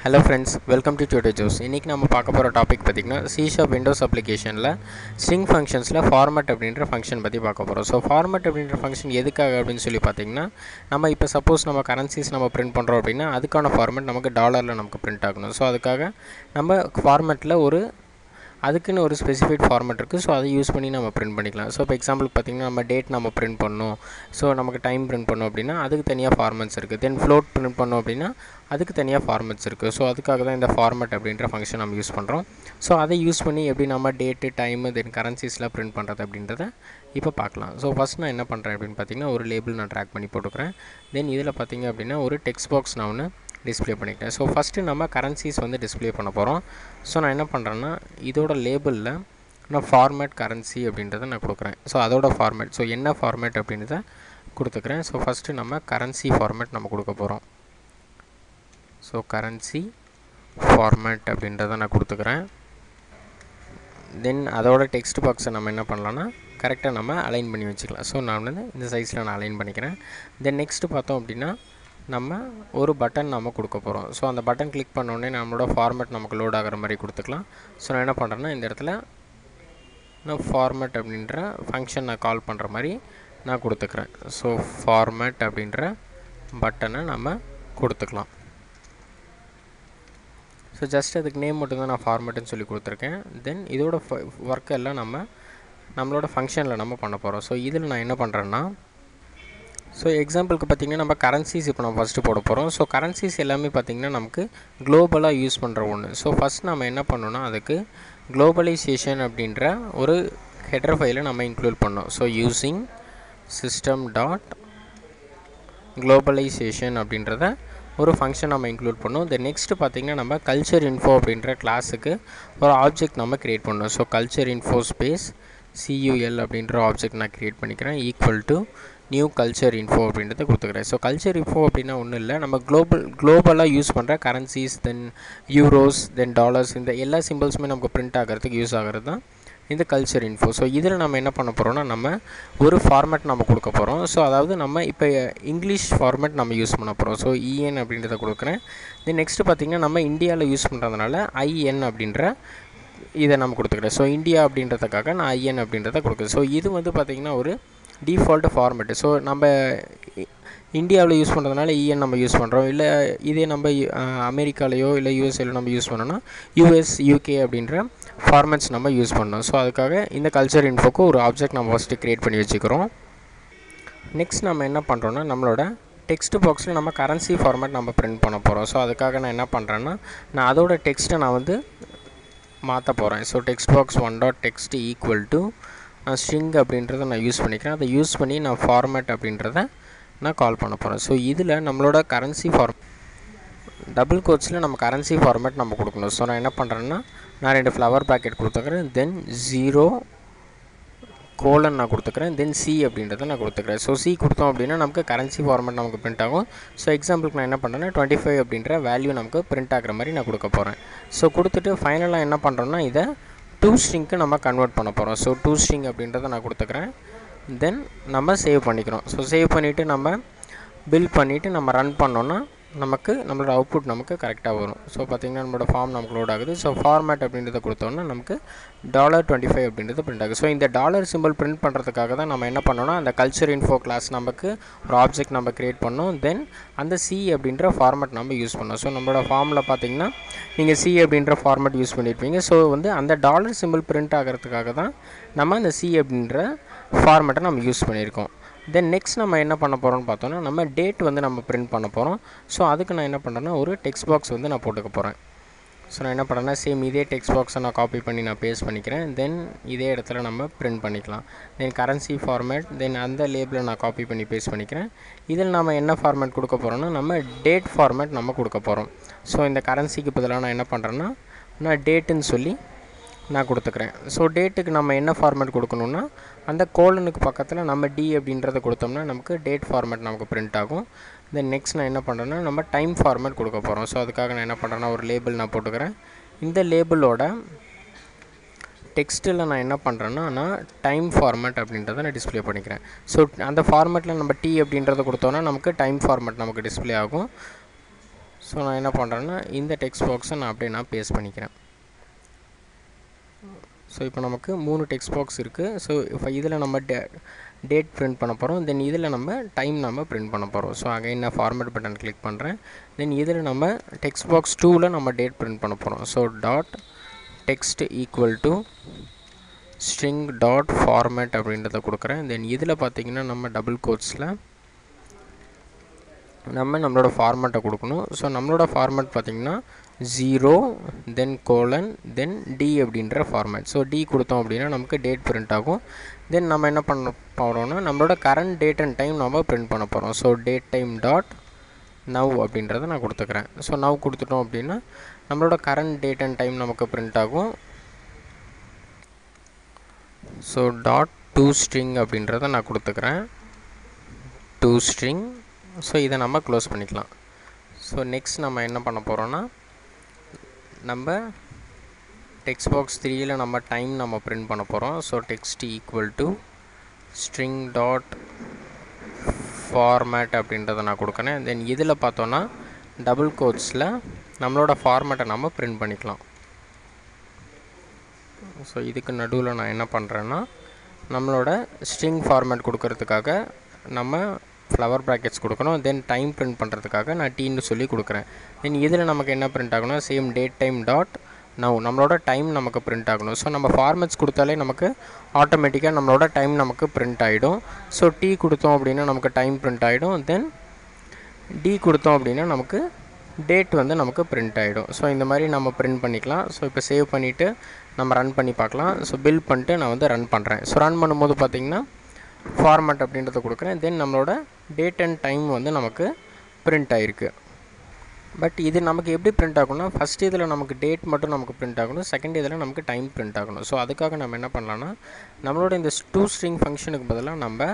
Hello friends, welcome to Tutor Juice. இன்னைக்கு நம்ம பார்க்க போற டாபிக் பாத்தீங்கன்னா C# Windows applicationல string functionsல format அப்படிங்கற ஃபங்க்ஷன் பத்தி பார்க்க போறோம். So format அப்படிங்கற ஃபங்க்ஷன் எதுக்காக அப்படினு சொல்லி பாத்தீங்கன்னா நம்ம இப்ப சப்போஸ் நம்ம கரன்சிஸ் நம்ம பிரிண்ட் பண்றோம் அப்படினா அதுக்கான ஃபார்மட் நமக்கு டாலர்ல நமக்கு பிரிண்ட் ஆகணும். So அதுக்காக நம்ம ஃபார்மட்ல அதுக்குன்னு ஒரு ஸ்பெசிஃபைட் ஃபார்மட் இருக்குது. ஸோ அதை யூஸ் பண்ணி நம்ம பிரிண்ட் பண்ணிக்கலாம். ஸோ இப்போ எக்ஸாம்பிளுக்கு பார்த்திங்கன்னா நம்ம டேட் நம்ம பிரிண்ட் பண்ணணும், ஸோ நமக்கு டைம் பிரிண்ட் பண்ணோம் அப்படின்னா அதுக்கு தனியாக ஃபார்மட்ஸ் இருக்குது. தென் ஃப்ளோட் பிரிண்ட் பண்ணோம் அப்படின்னா அதுக்கு தனியாக ஃபார்மட்ஸ் இருக்குது. ஸோ அதுக்காக தான் இந்த ஃபார்மட் அப்படின்ற ஃபங்க்ஷன் நம்ம யூஸ் பண்ணுறோம். ஸோ அதை யூஸ் பண்ணி எப்படி நம்ம டேட்டு டைமு தென் கரன்சிஸ்லாம் பிரிண்ட் பண்ணுறது அப்படின்றத இப்போ பார்க்கலாம். ஸோ ஃபஸ்ட் நான் என்ன பண்ணுறேன் அப்படின்னு பார்த்தீங்கன்னா ஒரு லேபிள் நான் ட்ராக் பண்ணி போட்டுக்கிறேன். தென் இதில் பார்த்திங்க அப்படின்னா ஒரு டெக்ஸ்ட் பாக்ஸ் நான் ஒன்று டிஸ்பிளே பண்ணிக்கிட்டேன். ஸோ ஃபஸ்ட்டு நம்ம கரன்சிஸ் டிஸ்பிளே பண்ண போகிறோம். ஸோ நான் என்ன பண்ணுறேன்னா இதோட லேபிளில் நான் ஃபார்மேட் கரன்சி அப்படின்றத நான் கொடுக்குறேன். ஸோ அதோட ஃபார்மேட், ஸோ என்ன ஃபார்மேட் அப்படின்றத கொடுத்துக்கிறேன். ஸோ ஃபஸ்ட்டு நம்ம கரன்சி ஃபார்மேட் நம்ம கொடுக்க போகிறோம். ஸோ கரன்சி ஃபார்மேட் அப்படின்றத நான் கொடுத்துக்கிறேன். தென் அதோட டெக்ஸ்ட் பாக்ஸை நம்ம என்ன பண்ணலான்னா கரெக்டாக நம்ம அலைன் பண்ணி வச்சுக்கலாம். ஸோ நான் இந்த சைஸில் நான் அலைன் பண்ணிக்கிறேன். தென் நெக்ஸ்ட்டு பார்த்தோம் அப்படின்னா நம்ம ஒரு பட்டன் நம்ம கொடுக்க போகிறோம். ஸோ அந்த பட்டன் கிளிக் பண்ணோடனே நம்மளோட ஃபார்மேட் நமக்கு லோட் ஆகிற மாதிரி கொடுத்துக்கலாம். ஸோ நான் என்ன பண்ணுறேன்னா இந்த இடத்துல நான் ஃபார்மேட் அப்படின்ற ஃபங்க்ஷன் நான் கால் பண்ணுற மாதிரி நான் கொடுத்துக்கிறேன். ஸோ ஃபார்மேட் அப்படின்ற பட்டனை நம்ம கொடுத்துக்கலாம். ஸோ ஜஸ்ட் அதுக்கு நேம் மட்டும்தான் நான் ஃபார்மேட்டுன்னு சொல்லி கொடுத்துருக்கேன். தென் இதோட ஒர்க் எல்லாம் நம்மளோட ஃபங்க்ஷனில் நம்ம பண்ண போகிறோம். ஸோ இதில் நான் என்ன பண்ணுறேன்னா ஸோ எக்ஸாம்பிளுக்கு பார்த்திங்கன்னா நம்ம கரன்சிஸ் இப்போ நம்ம ஃபஸ்ட்டு போட போகிறோம். ஸோ கரன்சிஸ் எல்லாமே பார்த்திங்கன்னா நமக்கு குளோபலாக யூஸ் பண்ணுற ஒன்று. ஸோ ஃபஸ்ட் நம்ம என்ன பண்ணோன்னா அதுக்கு குளோபலைசேஷன் அப்படின்ற ஒரு ஹெடர் ஃபைலை நம்ம இன்க்ளூட் பண்ணோம். So using system dot globalization அப்படின்றத ஒரு ஃபங்க்ஷன் நம்ம இன்க்ளூட் பண்ணோம். தென் நெக்ஸ்ட்டு பார்த்திங்கன்னா நம்ம கல்ச்சர் இன்ஃபோ அப்படின்ற கிளாஸுக்கு ஒரு ஆப்ஜெக்ட் நம்ம க்ரியேட் பண்ணோம். So culture info space CUL அப்படின்ற ஆப்ஜெக்ட் நான் க்ரியேட் பண்ணிக்கிறேன். Equal to new culture info அப்படின்றத கொடுத்துக்கிறேன். ஸோ கல்ச்சர் இன்ஃபோ அப்படின்னா ஒன்றும் இல்லை, நம்ம குளோபலாக யூஸ் பண்ணுற கரன்சிஸ் தென் யூரோஸ் தென் டாலர்ஸ் இந்த எல்லா சிம்பிள்ஸுமே நமக்கு பிரிண்ட் ஆகிறதுக்கு யூஸ் ஆகிறது தான் இந்த கல்ச்சர் இன்ஃபோ. ஸோ இதில் நம்ம என்ன பண்ண போகிறோம்னா நம்ம ஒரு ஃபார்மேட் நம்ம கொடுக்க போகிறோம். ஸோ அதாவது நம்ம இப்போ இங்கிலீஷ் ஃபார்மேட் நம்ம யூஸ் பண்ண போகிறோம். ஸோ EN அப்படின்றத கொடுக்குறேன். தென் நெக்ஸ்ட்டு பார்த்திங்கன்னா நம்ம இந்தியாவில் யூஸ் பண்ணுறதுனால IN அப்படின்ற இதை நம்ம கொடுத்துக்கிறேன். ஸோ இந்தியா அப்படின்றதுக்காக நான் IN அப்படின்றத கொடுக்குறேன். ஸோ இது பார்த்திங்கன்னா ஒரு டிஃபால்ட் ஃபார்மேட்டு. ஸோ நம்ம இந்தியாவில் யூஸ் பண்ணுறதுனால EN நம்ம யூஸ் பண்ணுறோம். இல்லை இதே நம்ம அமெரிக்காலேயோ இல்லை யூஎஸ்ஏலையோ நம்ம யூஸ் பண்ணோன்னா US UK அப்படின்ற ஃபார்மேட்ஸ் நம்ம யூஸ் பண்ணோம். ஸோ அதுக்காக இந்த கல்ச்சர் இன்ஃபோக்கு ஒரு ஆப்ஜெக்ட் நம்ம ஃபஸ்ட்டு க்ரியேட் பண்ணி வச்சுக்கிறோம். நெக்ஸ்ட் நம்ம என்ன பண்ணுறோன்னா நம்மளோட டெக்ஸ்ட் பாக்ஸில் நம்ம கரன்சி ஃபார்மேட் நம்ம பிரிண்ட் பண்ண போகிறோம். ஸோ அதுக்காக நான் என்ன பண்ணுறேன்னா நான் அதோட டெக்ஸ்ட்டை நான் மாற்ற போகிறேன். So text box 1.text equal to நான் ஸ்ட்ரிங் அப்படின்றத நான் யூஸ் பண்ணிக்கிறேன். அதை யூஸ் பண்ணி நான் ஃபார்மேட் அப்படின்றத நான் கால் பண்ண போகிறேன். ஸோ இதில் நம்மளோட கரன்சி டபுள் கோட்ஸில் நம்ம கரன்சி ஃபார்மேட் நம்ம கொடுக்கணும். ஸோ நான் என்ன பண்ணுறேன்னா நான் 2 ஃப்ளவர் பேக்கெட் கொடுத்துக்கிறேன். தென் 0 கோலன் நான் கொடுத்துக்கிறேன். தென் C அப்படின்றத நான் கொடுத்துக்கிறேன். ஸோ C கொடுத்தோம் அப்படின்னா நமக்கு கரன்சி ஃபார்மேட் நமக்கு பிரிண்ட் ஆகும். ஸோ எக்ஸாம்பிளுக்கு நான் என்ன பண்ணுறேன்னா 25 அப்படின்ற வேல்யூ நமக்கு பிரிண்ட் ஆகிற மாதிரி நான் கொடுக்க போகிறேன். ஸோ கொடுத்துட்டு ஃபைனலாக என்ன பண்ணுறோன்னா இதை டூ ஸ்ட்ரிங்க்கு நம்ம கன்வெர்ட் பண்ண போகிறோம். ஸோ டூ ஸ்ட்ரிங் அப்படின்றத நான் கொடுத்துக்கிறேன். தென் நம்ம சேவ் பண்ணிக்கிறோம். ஸோ சேவ் பண்ணிவிட்டு நம்ம பில் பண்ணிவிட்டு நம்ம ரன் பண்ணோன்னா நம்மளோட அவுட்புட் நமக்கு கரெக்டாக வரும். ஸோ பார்த்திங்கன்னா நம்மளோட ஃபார்ம் நமக்கு லோட் ஆகுது. ஸோ ஃபார்மேட் அப்படின்றத கொடுத்தோன்னா நமக்கு $25 அப்படின்றது பிரிண்ட் ஆகுது. ஸோ இந்த டாலர் சிம்பிள் பிரிண்ட் பண்ணுறதுக்காக தான் நம்ம என்ன பண்ணோன்னா அந்த கல்ச்சர் இன்ஃபோ கிளாஸ் நமக்கு ஒரு ஆப்ஜெக்ட் நம்ம க்ரியேட் பண்ணோம். தென் அந்த C அப்படின்ற ஃபார்மேட் நம்ம யூஸ் பண்ணோம். ஸோ நம்மளோட ஃபார்மில் பார்த்திங்கன்னா நீங்கள் C அப்படின்ற ஃபார்மேட் யூஸ் பண்ணியிருப்பீங்க. ஸோ அந்த டாலர் சிம்பிள் பிரிண்ட் ஆகிறதுக்காக தான் நம்ம அந்த C அப்படின்ற ஃபார்மேட்டை நம்ம யூஸ் பண்ணியிருக்கோம். தென் நெக்ஸ்ட் நம்ம என்ன பண்ண போகிறோம்னு பார்த்தோன்னா நம்ம டேட் நம்ம பிரிண்ட் பண்ண போகிறோம். ஸோ அதுக்கு நான் என்ன பண்ணுறேன்னா ஒரு டெக்ஸ்ட் பாக்ஸ் நான் போட்டுக்க போகிறேன். ஸோ நான் என்ன பண்ணுறேன்னா சேம் இதே டெக்ஸ்ட் பாக்ஸை நான் காப்பி பண்ணி நான் பேஸ்ட் பண்ணிக்கிறேன். தென் இதே இடத்துல நம்ம பிரிண்ட் பண்ணிக்கலாம். தென் கரன்சி ஃபார்மேட் தென் அந்த லேபிளை நான் காப்பி பண்ணி பேஸ்ட் பண்ணிக்கிறேன். இதில் நம்ம என்ன ஃபார்மேட் கொடுக்க போகிறோன்னா நம்ம டேட் ஃபார்மேட் நம்ம கொடுக்க போகிறோம். ஸோ இந்த கரன்சிக்கு பதிலாக நான் என்ன பண்ணுறேன்னா நான் டேட்டுன்னு சொல்லி நான் கொடுத்துக்கிறேன். ஸோ டேட்டுக்கு நம்ம என்ன ஃபார்மேட் கொடுக்கணுன்னா அந்த கோலனுக்கு பக்கத்தில் நம்ம D அப்படின்றத கொடுத்தோம்னா நமக்கு டேட் ஃபார்மேட் நமக்கு பிரிண்ட் ஆகும். தென் நெக்ஸ்ட் நான் என்ன பண்ணுறேன்னா நம்ம டைம் ஃபார்மேட் கொடுக்க போகிறோம். ஸோ அதுக்காக நான் என்ன பண்ணுறேன்னா ஒரு லேபிள் நான் போட்டுக்கிறேன். இந்த லேபிளோட டெக்ஸ்ட்டில் நான் என்ன பண்ணுறேன்னா நான் டைம் ஃபார்மேட் அப்படின்றத நான் டிஸ்பிளே பண்ணிக்கிறேன். ஸோ அந்த ஃபார்மேட்டில் நம்ம T அப்படின்றத கொடுத்தோன்னா நமக்கு டைம் ஃபார்மேட் நமக்கு டிஸ்பிளே ஆகும். ஸோ நான் என்ன பண்ணுறேன்னா இந்த டெக்ஸ்ட் பாக்ஸை நான் அப்படியே நான் பேஸ்ட் பண்ணிக்கிறேன். ஸோ இப்போ நமக்கு 3 டெக்ஸ்ட் பாக்ஸ் இருக்குது. ஸோ இப்போ இதில் நம்ம டேட் பிரிண்ட் பண்ண போகிறோம். தென் இதில் நம்ம டைம் நம்ம பிரிண்ட் பண்ண போகிறோம். ஸோ அகைன் நான் ஃபார்மேட் பட்டன் கிளிக் பண்ணுறேன். தென் இதில் நம்ம டெக்ஸ்ட் பாக்ஸ் 2ல் நம்ம டேட் பிரிண்ட் பண்ண போகிறோம். So dot text equal to string dot format அப்படின்றத கொடுக்குறேன். தென் இதில் பார்த்திங்கன்னா நம்ம டபுள் கோட்ஸில் நம்மளோட ஃபார்மேட்டை கொடுக்கணும். ஸோ நம்மளோட ஃபார்மேட் பார்த்திங்கன்னா 0 தென் கோலன் தென் டி அப்படின்ற ஃபார்மேட். ஸோ டி கொடுத்தோம் அப்படின்னா நமக்கு டேட் பிரிண்ட் ஆகும். தென் நம்ம என்ன பண்ண போகிறோம்னா நம்மளோட கரண்ட் டேட் அண்ட் டைம் நம்ம பிரிண்ட் பண்ண போகிறோம். So date time dot now அப்படின்றத நான் கொடுத்துக்கிறேன். ஸோ நவ் கொடுத்துட்டோம் அப்படின்னா நம்மளோட கரண்ட் டேட் அண்ட் டைம் நமக்கு பிரிண்ட் ஆகும். ஸோ டாட் டு ஸ்ட்ரிங் அப்படின்றத நான் கொடுத்துக்கிறேன். To string. ஸோ இதை நம்ம க்ளோஸ் பண்ணிக்கலாம். ஸோ நெக்ஸ்ட் நம்ம என்ன பண்ண போகிறோன்னா நம்ம டெக்ஸ்ட் பாக்ஸ் 3ல் நம்ம டைம் நம்ம பிரிண்ட் பண்ண போகிறோம். So text equal to string dot format அப்படின்றத நான் கொடுக்குறேன். தென் இதில் பார்த்தோன்னா டபுள் கோட்ஸில் நம்மளோட ஃபார்மேட்டை நம்ம பிரிண்ட் பண்ணிக்கலாம். ஸோ இதுக்கு நடுவில் நான் என்ன பண்ணுறேன்னா நம்மளோட ஸ்ட்ரிங் ஃபார்மேட் கொடுக்கறதுக்காக நம்ம ஃப்ளவர் ப்ராக்கெட்ஸ் கொடுக்கணும். தென் டைம் பிரிண்ட் பண்ணுறதுக்காக நான் டீன்னு சொல்லி கொடுக்குறேன். தென் இதில் நமக்கு என்ன பிரிண்ட் ஆகணும், same date time dot now நம்மளோட டைம் நமக்கு பிரிண்ட் ஆகணும். ஸோ நம்ம ஃபார்மேட்ஸ் கொடுத்தாலே நமக்கு ஆட்டோமேட்டிக்காக நம்மளோட டைம் நமக்கு பிரிண்ட் ஆகிடும். ஸோ டி கொடுத்தோம் அப்படின்னா நமக்கு டைம் பிரிண்ட் ஆகிடும். தென் டி கொடுத்தோம் அப்படின்னா நமக்கு டேட் வந்து நமக்கு பிரிண்ட் ஆகிடும். ஸோ இந்த மாதிரி நம்ம பிரிண்ட் பண்ணிக்கலாம். ஸோ இப்போ சேவ் பண்ணிவிட்டு நம்ம ரன் பண்ணி பார்க்கலாம். ஸோ பில் பண்ணிட்டு நான் வந்து ரன் பண்ணுறேன். ஸோ ரன் பண்ணும்போது பார்த்திங்கன்னா ஃபார்மேட் அப்படின்றத கொடுக்குறேன். தென் நம்மளோட டேட் அண்ட் டைம் வந்து நமக்கு பிரிண்ட் ஆகிருக்கு. பட் இது நமக்கு எப்படி பிரிண்ட் ஆகும்னா ஃபஸ்ட் இதில் நமக்கு டேட் மட்டும் நமக்கு பிரிண்ட் ஆகணும், செகண்ட் இதில் நமக்கு டைம் பிரிண்ட் ஆகணும். ஸோ அதுக்காக நம்ம என்ன பண்ணலான்னா நம்மளோட இந்த டூ ஸ்ட்ரிங் ஃபங்க்ஷனுக்கு பதிலாக நம்ம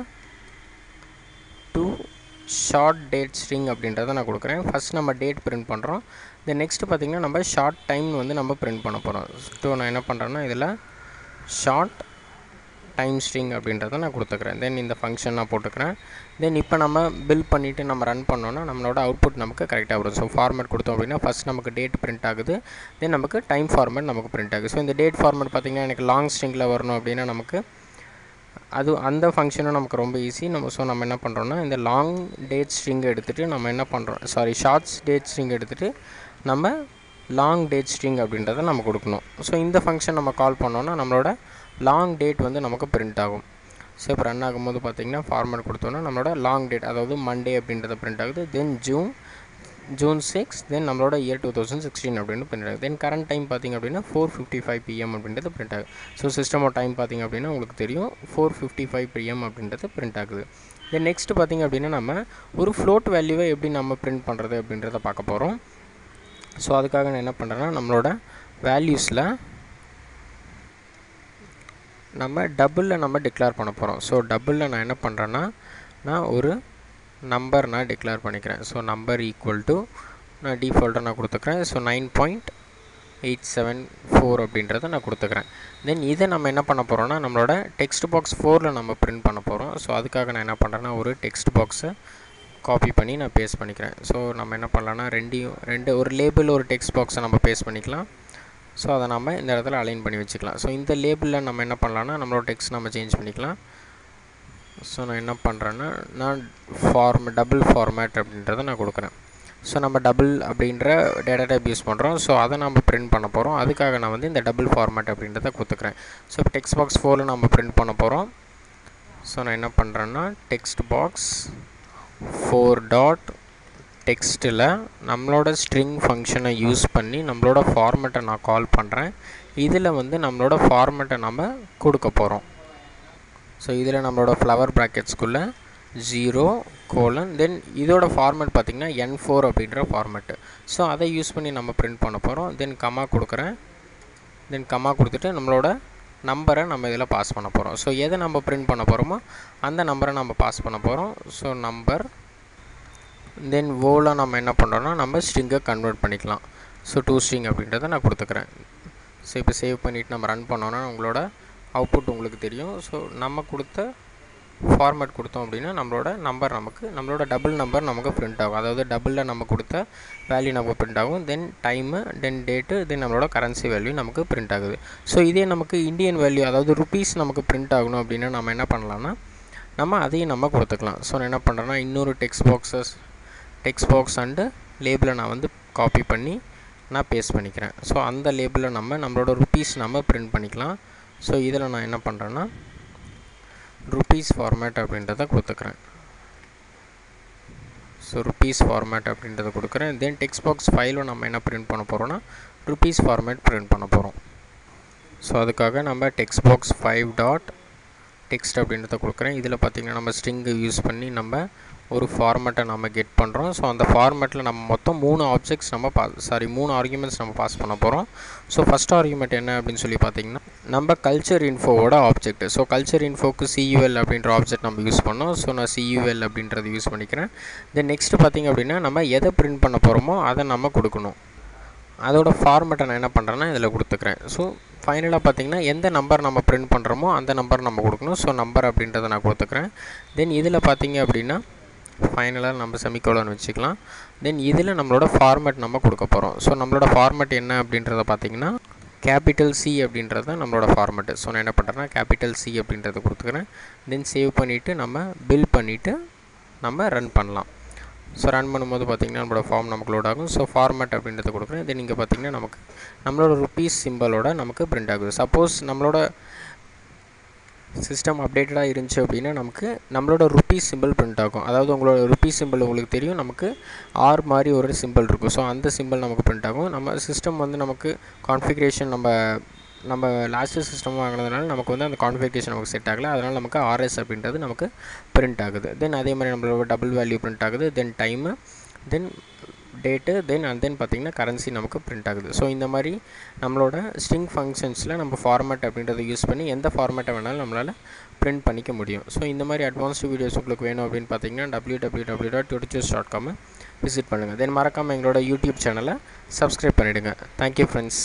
டூ ஷார்ட் டேட் ஸ்ட்ரிங் அப்படின்றத நான் கொடுக்குறேன். ஃபஸ்ட் நம்ம டேட் பிரிண்ட் பண்ணுறோம். தென் நெக்ஸ்ட்டு பார்த்திங்கன்னா நம்ம ஷார்ட் டைம் வந்து நம்ம பிரிண்ட் பண்ண போகிறோம். ஸோ நான் என்ன பண்ணுறேன்னா இதில் ஷார்ட் டைம் ஸ்ட்ரிங் அப்படின்றத நான் கொடுத்துக்கிறேன். தென் இந்த ஃபங்க்ஷன் நான் போட்டுக்கிறேன். தென் இப்போ நம்ம பில் பண்ணிவிட்டு நம்ம ரன் பண்ணோன்னா நம்மளோட அவுட்புட் நமக்கு கரெக்டாக வரும். ஸோ ஃபார்மேட் கொடுத்தோம் அப்படின்னா ஃபஸ்ட் நமக்கு டேட் பிரிண்ட் ஆகுது. தென் நமக்கு டைம் ஃபார்மேட் நமக்கு பிரிண்ட் ஆகுது. ஸோ இந்த டேட் ஃபார்மேட் பார்த்திங்கன்னா எனக்கு லாங் ஸ்ட்ரிங்கில் வரணும் அப்படின்னா நமக்கு அந்த ஃபங்க்ஷனும் நமக்கு ரொம்ப ஈஸி. நம்ம என்ன பண்ணுறோன்னா இந்த லாங் டேட் ஸ்ட்ரிங்கை எடுத்துகிட்டு நம்ம என்ன பண்ணுறோம் ஷார்ட்ஸ் டேட் ஸ்ட்ரிங் எடுத்துகிட்டு நம்ம லாங் டேட் ஸ்ட்ரிங் அப்படின்றத நம்ம கொடுக்கணும். ஸோ இந்த ஃபங்க்ஷன் நம்ம கால் பண்ணோன்னா நம்மளோட லாங் டேட் வந்து நமக்கு பிரிண்ட் ஆகும். ஸோ இப்போ ரன் ஆகும்போது பார்த்திங்கன்னா ஃபார்மேட் கொடுத்தோன்னா நம்மளோட லாங் டேட் அதாவது மண்டே அப்படின்றத பிரிண்ட் ஆகுது. தென் ஜூன் 6 தென் நம்மளோட இயர் 2016 அப்படின்னு பிரிண்ட் ஆகுது. தென் கரண்ட் டைம் பார்த்திங்க அப்படின்னா 4:55 PM அப்படின்றது பிரிண்ட் ஆகுது. ஸோ சிஸ்டமோட டைம் பார்த்திங்க அப்படின்னா உங்களுக்கு தெரியும் 4:55 PM அப்படின்றது பிரிண்ட் ஆகுது. தென் நெக்ஸ்ட்டு பார்த்திங்க அப்படின்னா நம்ம ஒரு ஃப்ளோட் வேல்யூவை எப்படி நம்ம பிரிண்ட் பண்ணுறது அப்படின்றத பார்க்க போகிறோம். ஸோ அதுக்காக நான் என்ன பண்ணுறேன்னா நம்மளோட வேல்யூஸில் நம்ம டபுளில் நம்ம டிக்ளேர் பண்ண போகிறோம். ஸோ டபுளில் நான் என்ன பண்ணுறேன்னா நான் ஒரு நம்பர் நான் டிக்ளேர் பண்ணிக்கிறேன். ஸோ நம்பர் ஈக்குவல் டு நான் டிஃபால்ட்டாக நான் கொடுத்துக்கிறேன். ஸோ 9.874 அப்படின்றத நான் கொடுத்துக்கிறேன். தென் இதை நம்ம என்ன பண்ண போகிறோன்னா நம்மளோட டெக்ஸ்ட் பாக்ஸ் 4ல் நம்ம பிரிண்ட் பண்ண போகிறோம். ஸோ அதுக்காக நான் என்ன பண்ணுறேன்னா ஒரு டெக்ஸ்ட் பாக்ஸை காப்பி பண்ணி நான் பேஸ்ட் பண்ணிக்கிறேன். ஸோ நம்ம என்ன பண்ணலான்னா ரெண்டு ஒரு லேபிள் ஒரு டெக்ஸ்ட் பாக்ஸை நம்ம பேஸ்ட் பண்ணிக்கலாம். ஸோ அதை நம்ம இந்த இடத்துல அலைன் பண்ணி வச்சுக்கலாம். ஸோ இந்த லேபிளில் நம்ம என்ன பண்ணலான்னா நம்மளோட டெக்ஸ்ட் நம்ம சேஞ்ச் பண்ணிக்கலாம். ஸோ நான் என்ன பண்ணுறேன்னா நான் டபுள் ஃபார்மேட் அப்படின்றத நான் கொடுக்குறேன். ஸோ நம்ம டபுள் அப்படின்ற டேட்டா டைப் யூஸ் பண்ணுறோம். ஸோ அதை நம்ம பிரிண்ட் பண்ண போகிறோம். அதுக்காக நான் வந்து இந்த டபுள் ஃபார்மேட் அப்படின்றத கொடுத்துக்கிறேன். ஸோ இப்போ டெக்ஸ்ட் பாக்ஸ் 4ல் நம்ம பிரிண்ட் பண்ண போகிறோம். ஸோ நான் என்ன பண்ணுறேன்னா டெக்ஸ்ட் பாக்ஸ் 4 டாட் டெக்ஸ்ட்டில் நம்மளோட ஸ்ட்ரிங் ஃபங்க்ஷனை யூஸ் பண்ணி நம்மளோட ஃபார்மேட்டை நான் கால் பண்ணுறேன். இதில் வந்து நம்மளோட ஃபார்மேட்டை நம்ம கொடுக்க போகிறோம். ஸோ இதில் நம்மளோட ஃப்ளவர் ப்ராக்கெட்ஸ்குள்ளே 0 தென் இதோட ஃபார்மேட் பார்த்திங்கன்னா N4 அப்படின்ற ஃபார்மேட்டு. ஸோ அதை யூஸ் பண்ணி நம்ம பிரிண்ட் பண்ண போகிறோம். தென் கமா கொடுக்குறேன். தென் கமா கொடுத்துட்டு நம்மளோட நம்பரை நம்ம இதில் பாஸ் பண்ண போகிறோம். ஸோ எதை நம்ம பிரிண்ட் பண்ண போகிறோமோ அந்த நம்பரை நம்ம பாஸ் பண்ண போகிறோம். ஸோ நம்பர் தென் ஓவில் நம்ம என்ன பண்ணுறோன்னா நம்ம ஸ்ட்ரிங்கை கன்வெர்ட் பண்ணிக்கலாம். ஸோ டூ ஸ்ட்ரிங் அப்படின்றத நான் கொடுத்துக்கிறேன். ஸோ இப்போ சேவ் பண்ணிவிட்டு நம்ம ரன் பண்ணோன்னா உங்களோட அவுட்புட் உங்களுக்கு தெரியும். ஸோ நம்ம கொடுத்த ஃபார்மேட் கொடுத்தோம் அப்படின்னா நம்மளோட நம்பர் நம்மளோட டபுள் நம்பர் நமக்கு பிரிண்ட் ஆகும். அதாவது டபுளில் நம்ம கொடுத்த வேல்யூ நமக்கு பிரிண்ட் ஆகும். தென் டைமு, தென் டேட்டு, தென் நம்மளோட கரன்சி வேல்யூ நமக்கு பிரிண்ட் ஆகுது. ஸோ இதே நமக்கு இந்தியன் வேல்யூ அதாவது ருபீஸ் நமக்கு பிரிண்ட் ஆகணும் அப்படின்னா நம்ம என்ன பண்ணலாம்னா நம்ம அதையும் நம்ம கொடுத்துக்கலாம். ஸோ நான் என்ன பண்ணுறேன்னா இன்னொரு டெக்ஸ்ட் பாக்ஸ் அண்டு லேபிளை நான் வந்து காப்பி பண்ணி நான் பேஸ்ட் பண்ணிக்கிறேன். ஸோ அந்த லேபிளில் நம்மளோட ருபீஸ் நம்ம பிரிண்ட் பண்ணிக்கலாம். ஸோ இதில் நான் என்ன பண்ணுறேன்னா ருபீஸ் ஃபார்மேட் அப்படின்றத கொடுத்துக்கிறேன். ஸோ ருபீஸ் ஃபார்மேட் அப்படின்றத கொடுக்குறேன். தென் டெக்ஸ்ட் பாக்ஸ் ஃபைலில் நம்ம என்ன பிரிண்ட் பண்ண போகிறோம்னா ருபீஸ் ஃபார்மேட் பிரிண்ட் பண்ண போகிறோம். ஸோ அதுக்காக நம்ம டெக்ஸ்ட் பாக்ஸ் 5 டாட் டெக்ஸ்ட் அப்படின்றத கொடுக்குறேன். இதில் பார்த்திங்கன்னா நம்ம ஸ்ட்ரிங்கு யூஸ் பண்ணி நம்ம ஒரு ஃபார்மேட்டை நம்ம கெட் பண்ணுறோம். ஸோ அந்த ஃபார்மேட்டில் நம்ம மொத்தம் 3 ஆப்ஜெக்ட்ஸ் மூணு ஆர்குமெண்ட்ஸ் நம்ம பாஸ் பண்ண போகிறோம். ஸோ ஃபஸ்ட் ஆர்குமெண்ட் என்ன அப்படின்னு சொல்லி பார்த்திங்கன்னா நம்ம கல்ச்சர் இன்ஃபோவோட ஆப்ஜெக்ட். ஸோ கல்ச்சர் இன்ஃபோக்கு CUL அப்படின்ற ஆப்ஜெக்ட் நம்ம யூஸ் பண்ணோம். ஸோ நான் CUL அப்படின்றது யூஸ் பண்ணிக்கிறேன். தென் நெக்ஸ்ட்டு பார்த்திங்க அப்படின்னா நம்ம எதை பிரிண்ட் பண்ண போகிறோமோ அதை நம்ம கொடுக்கணும். அதோட ஃபார்மேட்டை நான் என்ன பண்ணுறேன்னா இதில் கொடுத்துக்கிறேன். ஸோ ஃபைனலாக பார்த்திங்கன்னா எந்த நம்பர் நம்ம பிரிண்ட் பண்ணுறோமோ அந்த நம்பர் நம்ம கொடுக்கணும். ஸோ நம்பர் அப்படின்றத நான் கொடுத்துக்கிறேன். தென் இதில் பார்த்திங்க அப்படின்னா ஃபைனலாக நம்ம செமிகோலன் வச்சுக்கலாம். தென் இதில் நம்மளோட ஃபார்மேட் நம்ம கொடுக்க போகிறோம். ஸோ நம்மளோட ஃபார்மேட் என்ன அப்படின்றத பார்த்திங்கன்னா கேபிட்டல் C அப்படின்றது தான் நம்மளோட ஃபார்மேட்டு. ஸோ நான் என்ன பண்ணுறேன்னா கேபிட்டல் C அப்படின்றத கொடுத்துக்கிறேன். தென் சேவ் பண்ணிவிட்டு நம்ம பில் பண்ணிவிட்டு நம்ம ரன் பண்ணலாம். ஸோ ரன் பண்ணும்போது பார்த்திங்கன்னா நம்மளோட ஃபார்ம் நமக்கு லோட் ஆகும். ஸோ ஃபார்மேட் அப்படின்றத கொடுக்குறேன். தென் இங்கே பார்த்திங்கன்னா நம்மளோட ருபீஸ் சிம்பிளோட நமக்கு பிரிண்ட் ஆகுது. சப்போஸ் நம்மளோட சிஸ்டம் அப்டேட்டடாக இருந்துச்சு அப்படின்னா நம்மளோட ருபீஸ் சிம்பிள் பிரிண்ட் ஆகும். அதாவது உங்களோட ருபீஸ் சிம்பிள் உங்களுக்கு தெரியும், நமக்கு ஆர் மாதிரி ஒரு சிம்பிள் இருக்கும். ஸோ அந்த சிம்பிள் நமக்கு பிரிண்ட் ஆகும். நம்ம சிஸ்டம் வந்து நமக்கு கான்ஃபிகரேஷன் நம்ம லாஸ்ட்டு சிஸ்டம் வாங்கினதுனால நமக்கு வந்து அந்த கான்ஃபிகரேஷன் நமக்கு செட் ஆகலை. அதனால் நமக்கு RS அப்படின்றது நமக்கு பிரிண்ட் ஆகுது. தென் அதே மாதிரி நம்மளோட டபுள் வேல்யூ பிரிண்ட் ஆகுது. தென் டைமு, தென் டேட்டு, தென் பார்த்திங்கன்னா கரன்சி நமக்கு பிரிண்ட் ஆகுது. ஸோ இந்த மாதிரி நம்மளோட ஸ்ட்ரிங் ஃபங்க்ஷன்ஸில் நம்ம ஃபார்மேட் அப்படின்றத யூஸ் பண்ணி எந்த ஃபார்மேட்டை வேணாலும் நம்மளால் பிரிண்ட் பண்ணிக்க முடியும். ஸோ இந்த மாதிரி அட்வான்ஸ்டு வீடியோஸ் உங்களுக்கு வேணும் அப்படின்னு பார்த்தீங்கன்னா www.tutorials.com விசிட் பண்ணுங்கள். தென் மறக்காமல் எங்களோட யூடியூப் சேனலை சப்ஸ்கிரைப் பண்ணிவிடுங்க. Thank you friends.